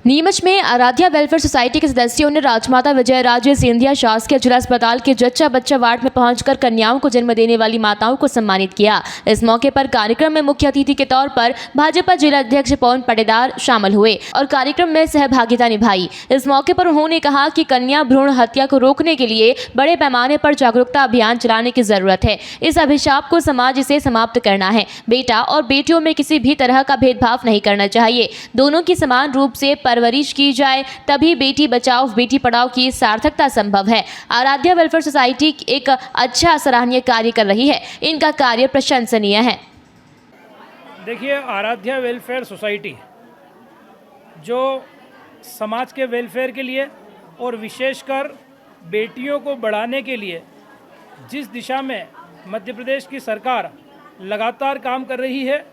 नीमच में Aaradhya welfare society के सदस्यों ने राजमाता विजयराजे सिंधिया शासकीय जिला अस्पताल के जच्चा बच्चा वार्ड में पहुंचकर कन्याओं को जन्म देने वाली माताओं को सम्मानित किया। इस मौके पर कार्यक्रम में मुख्य अतिथि के तौर पर भाजपा जिला अध्यक्ष पवन पटेदार शामिल हुए और कार्यक्रम में सहभागिता निभाई। इस मौके पर उन्होंने कहा कि कन्या भ्रूण हत्या को रोकने के लिए बड़े पैमाने पर जागरूकता अभियान चलाने की जरूरत है। इस अभिशाप को समाज से समाप्त करना है। बेटा और बेटियों में किसी भी तरह का भेदभाव नहीं करना चाहिए। दोनों की समान रूप से परवरिश की जाए, तभी बेटी बचाओ बेटी पढ़ाओ की सार्थकता संभव है। आराध्या वेलफेयर सोसाइटी एक अच्छा सराहनीय कार्य कर रही है। इनका कार्य प्रशंसनीय है। देखिए, आराध्या वेलफेयर सोसाइटी जो समाज के वेलफेयर के लिए और विशेषकर बेटियों को बढ़ाने के लिए जिस दिशा में मध्य प्रदेश की सरकार लगातार काम कर रही है,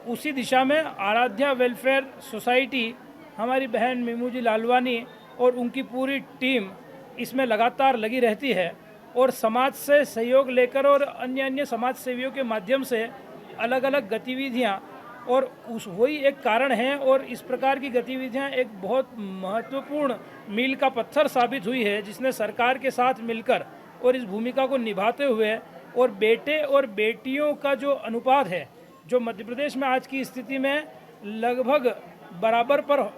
उसी दिशा में आराध्या वेलफेयर सोसाइटी, हमारी बहन मीमूजी लालवानी और उनकी पूरी टीम इसमें लगातार लगी रहती है और समाज से सहयोग लेकर और अन्य अन्य समाज सेवियों के माध्यम से अलग अलग गतिविधियां, और वही एक कारण है। और इस प्रकार की गतिविधियां एक बहुत महत्वपूर्ण मील का पत्थर साबित हुई है, जिसने सरकार के साथ मिलकर और इस भूमिका को निभाते हुए और बेटे और बेटियों का जो अनुपात है, जो मध्य प्रदेश में आज की स्थिति में लगभग बराबर पर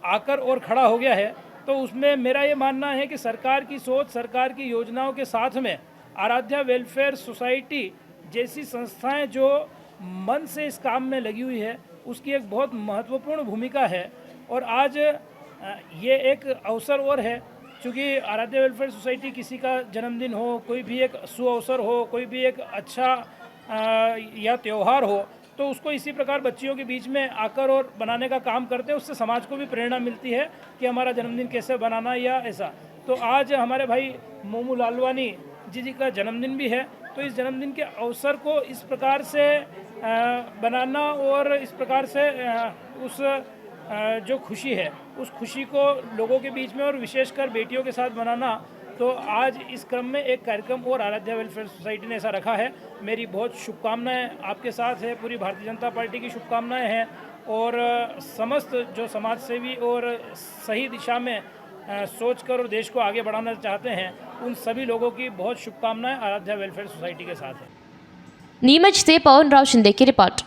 आकर और खड़ा हो गया है, तो उसमें मेरा ये मानना है कि सरकार की सोच, सरकार की योजनाओं के साथ में आराध्या वेलफेयर सोसाइटी जैसी संस्थाएं जो मन से इस काम में लगी हुई है, उसकी एक बहुत महत्वपूर्ण भूमिका है। और आज ये एक अवसर और है, क्योंकि आराध्या वेलफेयर सोसाइटी किसी का जन्मदिन हो, कोई भी एक शुभ अवसर हो, कोई भी एक अच्छा या त्यौहार हो, तो उसको इसी प्रकार बच्चियों के बीच में आकर और बनाने का काम करते हैं। उससे समाज को भी प्रेरणा मिलती है कि हमारा जन्मदिन कैसे बनाना या ऐसा। तो आज हमारे भाई मोमू लालवानी जी का जन्मदिन भी है, तो इस जन्मदिन के अवसर को इस प्रकार से बनाना और इस प्रकार से उस जो खुशी है, उस खुशी को लोगों के बीच में और विशेषकर बेटियों के साथ बनाना, तो आज इस क्रम में एक कार्यक्रम और आराध्या वेलफेयर सोसाइटी ने ऐसा रखा है। मेरी बहुत शुभकामनाएं आपके साथ है, पूरी भारतीय जनता पार्टी की शुभकामनाएं हैं और समस्त जो समाज सेवी और सही दिशा में सोचकर और देश को आगे बढ़ाना चाहते हैं, उन सभी लोगों की बहुत शुभकामनाएं आराध्या वेलफेयर सोसाइटी के साथ है। नीमच से पवन राव शिंदे की रिपोर्ट।